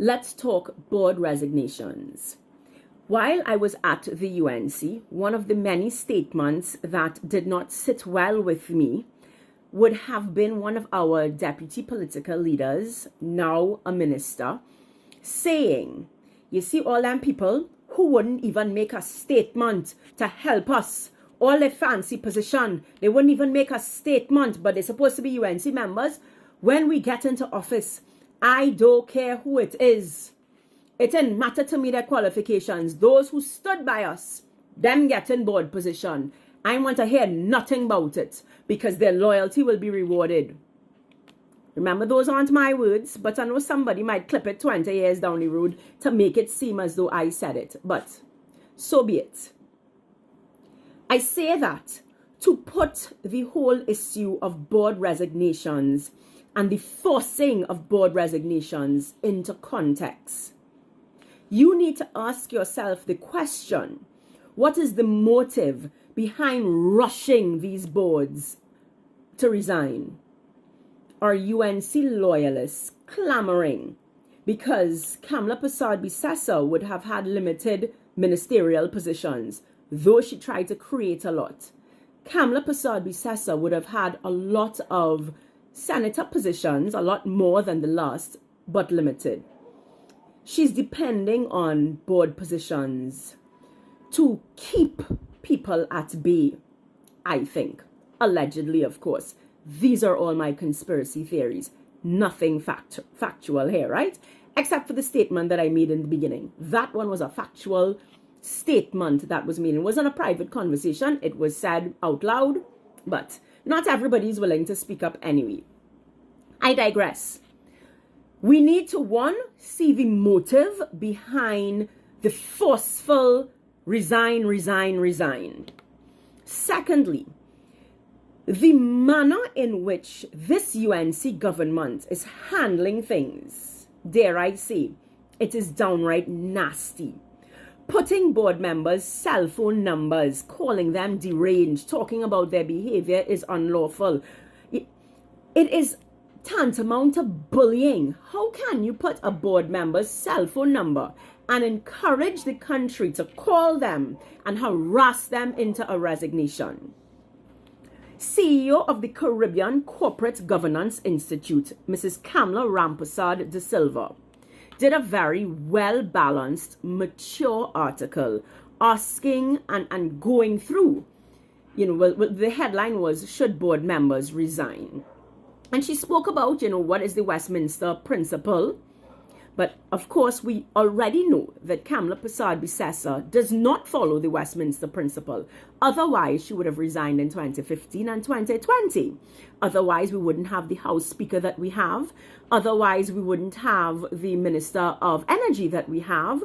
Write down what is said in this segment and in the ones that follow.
Let's talk board resignations. While I was at the UNC, one of the many statements that did not sit well with me would have been one of our deputy political leaders, now a minister, saying, you see all them people who wouldn't even make a statement to help us, all their fancy position, they wouldn't even make a statement, but they're supposed to be UNC members. When we get into office, I don't care who it is. It didn't matter to me their qualifications. Those who stood by us, them getting board position. I want to hear nothing about it because their loyalty will be rewarded. Remember, those aren't my words, but I know somebody might clip it 20 years down the road to make it seem as though I said it. But so be it. I say that to put the whole issue of board resignations and the forcing of board resignations into context. You need to ask yourself the question, what is the motive behind rushing these boards to resign? Are UNC loyalists clamoring because Kamla Persad-Bissessar would have had limited ministerial positions, though she tried to create a lot? Kamla Persad-Bissessar would have had a lot of senator positions, a lot more than the last, but limited. She's depending on board positions to keep people at bay, I think. Allegedly, of course. These are all my conspiracy theories. Nothing factual here, right? Except for the statement that I made in the beginning. That one was a factual statement that was made. It wasn't a private conversation. It was said out loud, but not everybody is willing to speak up anyway. I digress. We need to, one, see the motive behind the forceful resign. Secondly, the manner in which this UNC government is handling things, dare I say, it is downright nasty. Putting board members' cell phone numbers, calling them deranged, talking about their behavior is unlawful. It is tantamount to bullying. How can you put a board member's cell phone number and encourage the country to call them and harass them into a resignation? CEO of the Caribbean Corporate Governance Institute, Mrs. Kamla Rampersad de Silva, did a very well-balanced, mature article asking and going through, the headline was, should board members resign? And she spoke about, what is the Westminster principle? But of course, we already know that Kamla Persad-Bissessar does not follow the Westminster principle. Otherwise, she would have resigned in 2015 and 2020. Otherwise, we wouldn't have the House Speaker that we have. Otherwise, we wouldn't have the Minister of Energy that we have.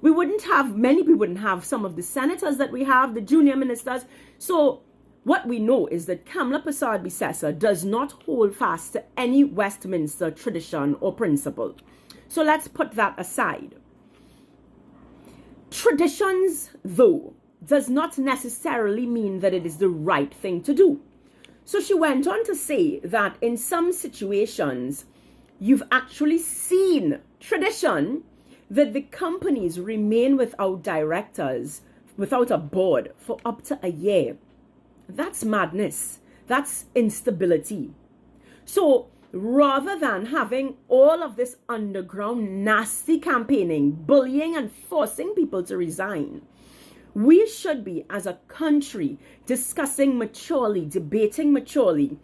We wouldn't have some of the senators that we have, the junior ministers. So what we know is that Kamla Persad-Bissessar does not hold fast to any Westminster tradition or principle. So let's put that aside. Traditions, though, does not necessarily mean that it is the right thing to do. So she went on to say that in some situations, you've actually seen tradition that the companies remain without directors, without a board for up to a year. That's madness. That's instability. So rather than having all of this underground nasty campaigning, bullying and forcing people to resign, we should be, as a country, discussing maturely, debating maturely.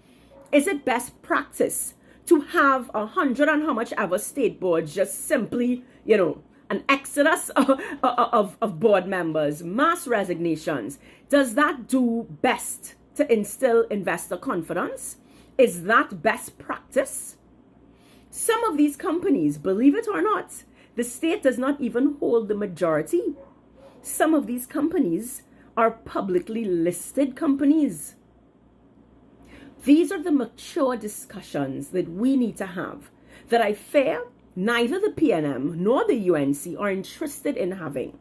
Is it best practice to have 100 and how much ever state boards just simply, an exodus of board members, mass resignations? Does that do best to instill investor confidence? Is that best practice? Some of these companies, believe it or not, the state does not even hold the majority. Some of these companies are publicly listed companies. These are the mature discussions that we need to have, that I fear neither the PNM nor the UNC are interested in having.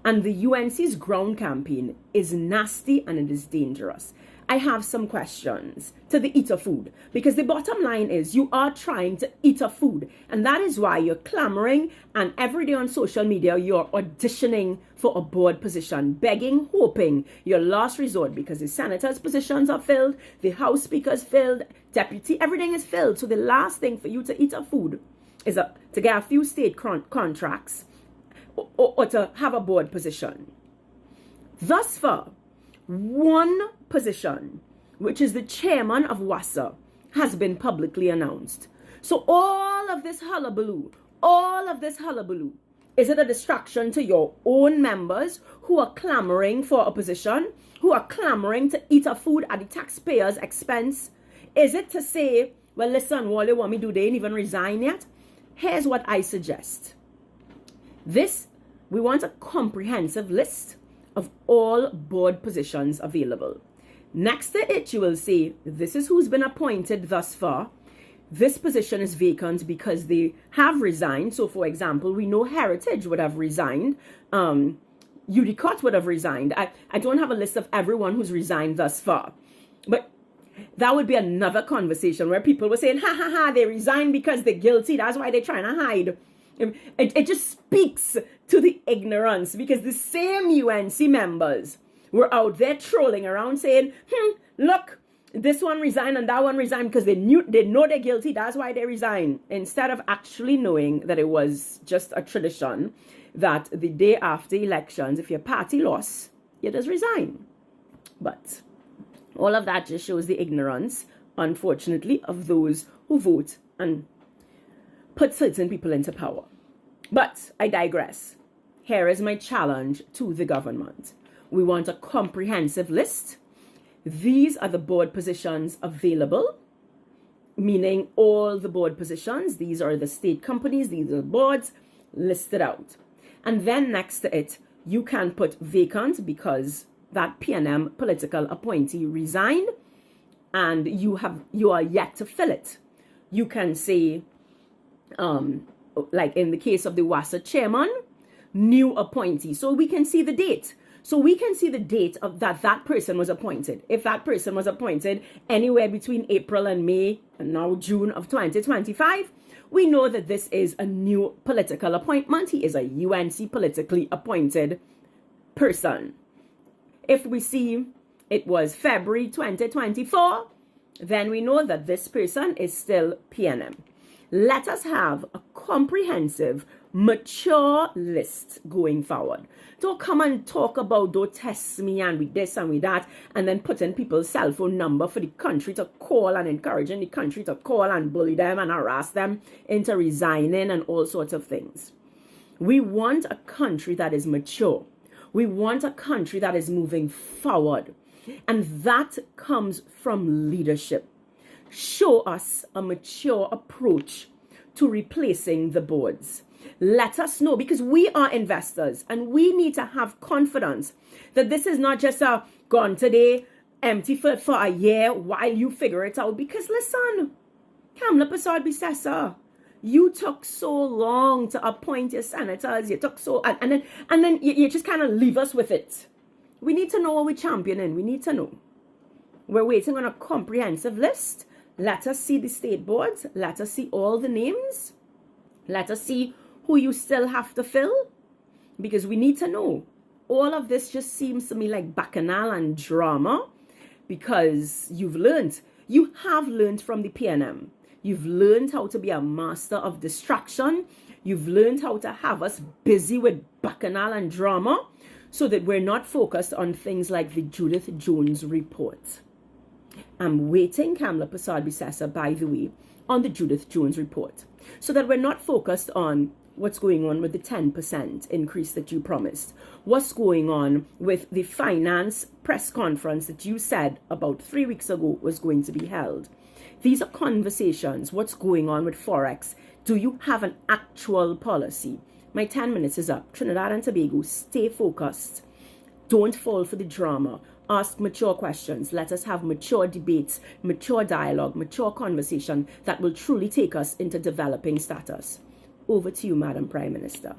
And the UNC's ground campaign is nasty and it is dangerous. I have some questions to the eater food, because the bottom line is you are trying to eat a food, and that is why you're clamoring, and every day on social media you're auditioning for a board position, begging, hoping, your last resort, because the senators' positions are filled, the house speakers filled, deputy, everything is filled. So the last thing for you to eat a food is to get a few state contracts or to have a board position. Thus far, one position, which is the chairman of WASA, has been publicly announced. So all of this hullabaloo, is it a distraction to your own members who are clamoring for a position, who are clamoring to eat a food at the taxpayers' expense? Is it to say, well, listen, what they want me to do, they ain't even resign yet? Here's what I suggest. We want a comprehensive list of all board positions available. Next to it, you will see this is who's been appointed thus far. This position is vacant because they have resigned. So, for example, we know Heritage would have resigned. Udicott would have resigned. I don't have a list of everyone who's resigned thus far. But that would be another conversation where people were saying, ha ha ha, they resigned because they're guilty. That's why they're trying to hide. It just speaks to the ignorance, because the same UNC members were out there trolling around saying, look, this one resigned and that one resigned because they know they're guilty. That's why they resigned. Instead of actually knowing that it was just a tradition that the day after elections, if your party lost, you just resign. But all of that just shows the ignorance, unfortunately, of those who vote and put certain people into power. But I digress. Here is my challenge to the government. We want a comprehensive list. These are the board positions available, meaning all the board positions. These are the state companies, these are the boards listed out. And then next to it, you can put vacant because that PNM political appointee resigned and you are yet to fill it. You can say, like in the case of the WASA chairman, new appointee. So we can see the date. So we can see the date of that person was appointed. If that person was appointed anywhere between April and May, and now June of 2025, we know that this is a new political appointment. He is a UNC politically appointed person. If we see it was February 2024, then we know that this person is still PNM. Let us have a comprehensive, mature list going forward. Don't come and talk about, don't test me and with this and with that, and then put in people's cell phone number for the country to call and encouraging the country to call and bully them and harass them into resigning and all sorts of things. We want a country that is mature. We want a country that is moving forward. And that comes from leadership. Show us a mature approach to replacing the boards. Let us know, because we are investors and we need to have confidence that this is not just a gone today, empty for a year while you figure it out. Because listen, Kamla Persad-Bissessar, you took so long to appoint your senators. You took so, and then you just kind of leave us with it. We need to know what we're championing. We need to know. We're waiting on a comprehensive list. Let us see the state boards. Let us see all the names. Let us see who you still have to fill. Because we need to know. All of this just seems to me like bacchanal and drama. Because you have learned from the PNM. You've learned how to be a master of distraction. You've learned how to have us busy with bacchanal and drama so that we're not focused on things like the Judith Jones report. I'm waiting, Kamla Persad-Bissessar, by the way, on the Judith Jones report so that we're not focused on what's going on with the 10% increase that you promised. What's going on with the finance press conference that you said about 3 weeks ago was going to be held. These are conversations. What's going on with Forex? Do you have an actual policy? My 10 minutes is up. Trinidad and Tobago, stay focused. Don't fall for the drama. Ask mature questions. Let us have mature debates, mature dialogue, mature conversation that will truly take us into developing status. Over to you, Madam Prime Minister.